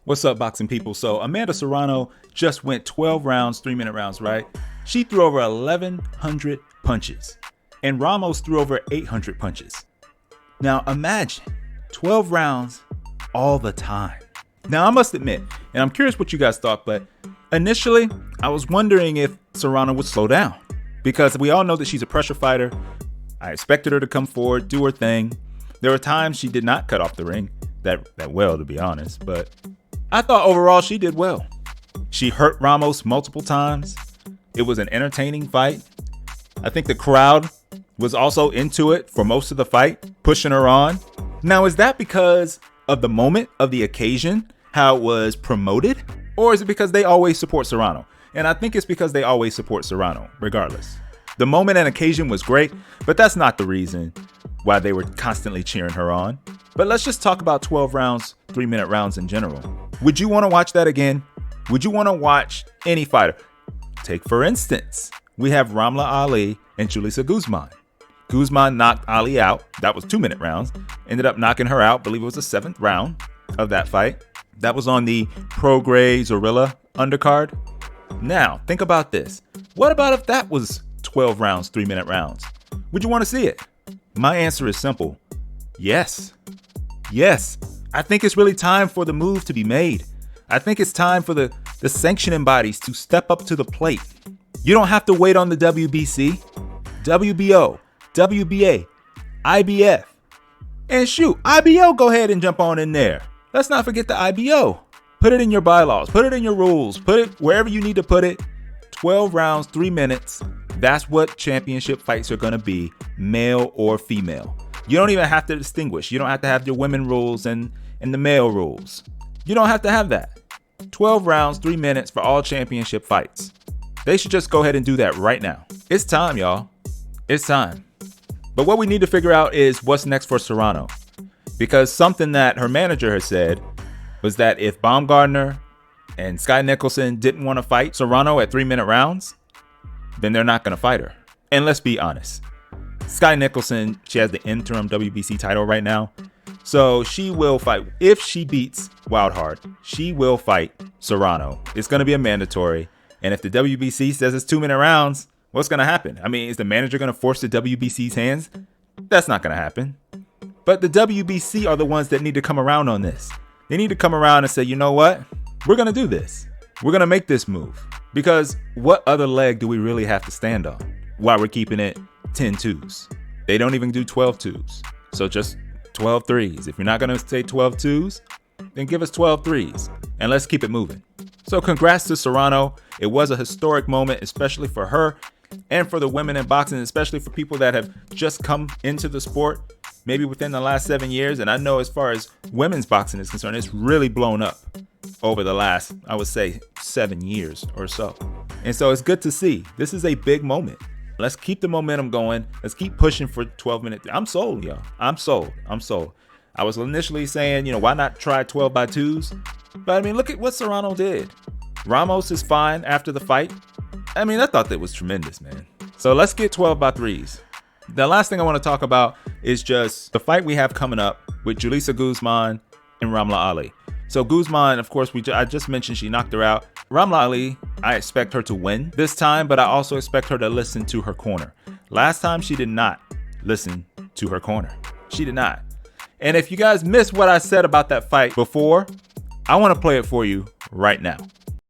What's up, boxing people? So Amanda Serrano just went 12 rounds, 3-minute rounds, right? She threw over 1,100 punches, and Ramos threw over 800 punches. Now imagine 12 rounds all the time. Now I must admit, and I'm curious what you guys thought, but initially I was wondering if Serrano would slow down because we all know that she's a pressure fighter. I expected her to come forward, do her thing. There were times she did not cut off the ring that well, to be honest, but I thought overall she did well. She hurt Ramos multiple times. It was an entertaining fight. I think the crowd was also into it for most of the fight, pushing her on. Now, is that because of the moment of the occasion, how it was promoted? Or is it because they always support Serrano? And I think it's because they always support Serrano, regardless. The moment and occasion was great, but that's not the reason why they were constantly cheering her on. But let's just talk about 12 rounds, 3-minute rounds in general. Would you want to watch that again? Would you want to watch any fighter? Take, for instance, we have Ramla Ali and Julissa Guzman. Guzman knocked Ali out. That was 2-minute rounds. Ended up knocking her out. I believe it was the 7th round of that fight. That was on the Prograis Zorilla undercard. Now, think about this. What about if that was 12 rounds, 3-minute rounds? Would you want to see it? My answer is simple. Yes. Yes. I think it's really time for the move to be made. I think it's time for the sanctioning bodies to step up to the plate. You don't have to wait on the WBC, WBO, WBA, IBF. And shoot, IBO, go ahead and jump on in there. Let's not forget the IBO. Put it in your bylaws, put it in your rules, put it wherever you need to put it. 12 rounds, 3 minutes. That's what championship fights are going to be, male or female. You don't even have to distinguish. You don't have to have your women rules and the male rules. You don't have to have that. 12 rounds, 3 minutes for all championship fights. They should just go ahead and do that right now. It's time, y'all. It's time. But what we need to figure out is what's next for Serrano. Because something that her manager has said was that if Baumgardner and Sky Nicholson didn't want to fight Serrano at 3-minute rounds, then they're not going to fight her. And let's be honest. Sky Nicholson, she has the interim WBC title right now. So she will fight. If she beats Wildheart, she will fight Serrano. It's going to be a mandatory. And if the WBC says it's 2-minute rounds, what's going to happen? I mean, is the manager going to force the WBC's hands? That's not going to happen. But the WBC are the ones that need to come around on this. They need to come around and say, you know what? We're going to do this. We're going to make this move. Because what other leg do we really have to stand on while we're keeping it 10 twos? They don't even do 12 twos. So just 12 threes. If you're not going to say 12 twos, then give us 12 threes. And let's keep it moving. So congrats to Serrano. It was a historic moment, especially for her and for the women in boxing, especially for people that have just come into the sport maybe within the last 7 years. And I know as far as women's boxing is concerned, it's really blown up over the last, I would say, 7 years or so. And so it's good to see. This is a big moment. Let's keep the momentum going. Let's keep pushing for 12 minutes. I'm sold, y'all. I'm sold. I was initially saying, why not try 12 by 2s? But I mean, look at what Serrano did. Ramos is fine after the fight. I mean, I thought that was tremendous, man. So let's get 12 by 3s. The last thing I want to talk about is just the fight we have coming up with Julissa Guzman and Ramla Ali. So Guzman, of course, I just mentioned she knocked her out. Ramla Ali, I expect her to win this time, but I also expect her to listen to her corner. Last time she did not listen to her corner. She did not. And if you guys missed what I said about that fight before, I want to play it for you right now.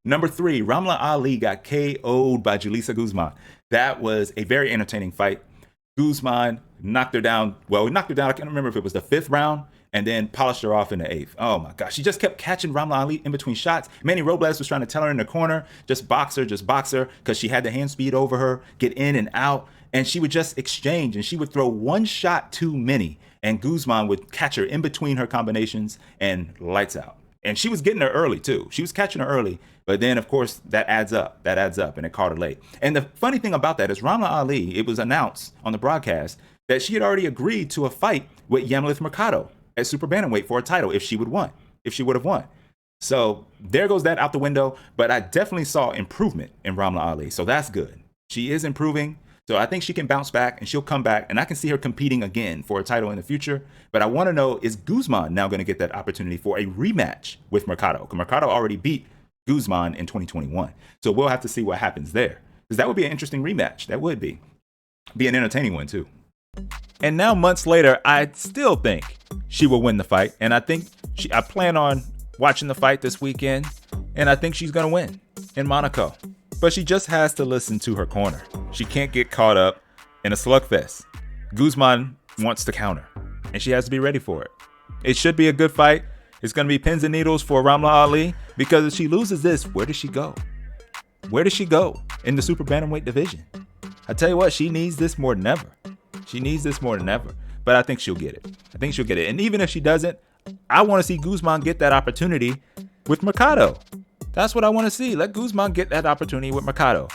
Number 3, Ramla Ali got KO'd by Julissa Guzman. That was a very entertaining fight. Guzman knocked her down. Well, he knocked her down. I can't remember if it was the 5th round and then polished her off in the 8th. Oh my gosh. She just kept catching Ramla Ali in between shots. Manny Robles was trying to tell her in the corner, just box her, because she had the hand speed over her, get in and out. And she would just exchange and she would throw one shot too many. And Guzman would catch her in between her combinations and lights out. And she was getting her early too. She was catching her early. But then, of course, that adds up, and it caught her late. And the funny thing about that is Ramla Ali, it was announced on the broadcast that she had already agreed to a fight with Yamileth Mercado at super bantamweight for a title if she would have won. So there goes that out the window. But I definitely saw improvement in Ramla Ali. So that's good. She is improving. So I think she can bounce back and she'll come back, and I can see her competing again for a title in the future. But I want to know, is Guzman now going to get that opportunity for a rematch with Mercado? Because Mercado already beat Guzman in 2021. So we'll have to see what happens there. Because that would be an interesting rematch. That would be an entertaining one too. And now months later, I still think she will win the fight. And I think I plan on watching the fight this weekend. And I think she's going to win in Monaco. But she just has to listen to her corner. She can't get caught up in a slugfest. Guzman wants to counter, and she has to be ready for it. It should be a good fight. It's going to be pins and needles for Ramla Ali, because if she loses this, where does she go? Where does she go in the super bantamweight division? I tell you what, she needs this more than ever. She needs this more than ever. But I think she'll get it. And even if she doesn't, I want to see Guzman get that opportunity with Mercado. That's what I want to see. Let Guzman get that opportunity with Mercado.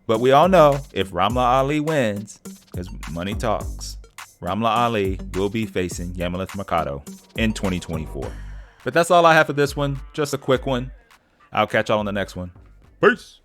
But we all know if Ramla Ali wins, because money talks, Ramla Ali will be facing Yamalith Mercado in 2024. But that's all I have for this one. Just a quick one. I'll catch y'all on the next one. Peace.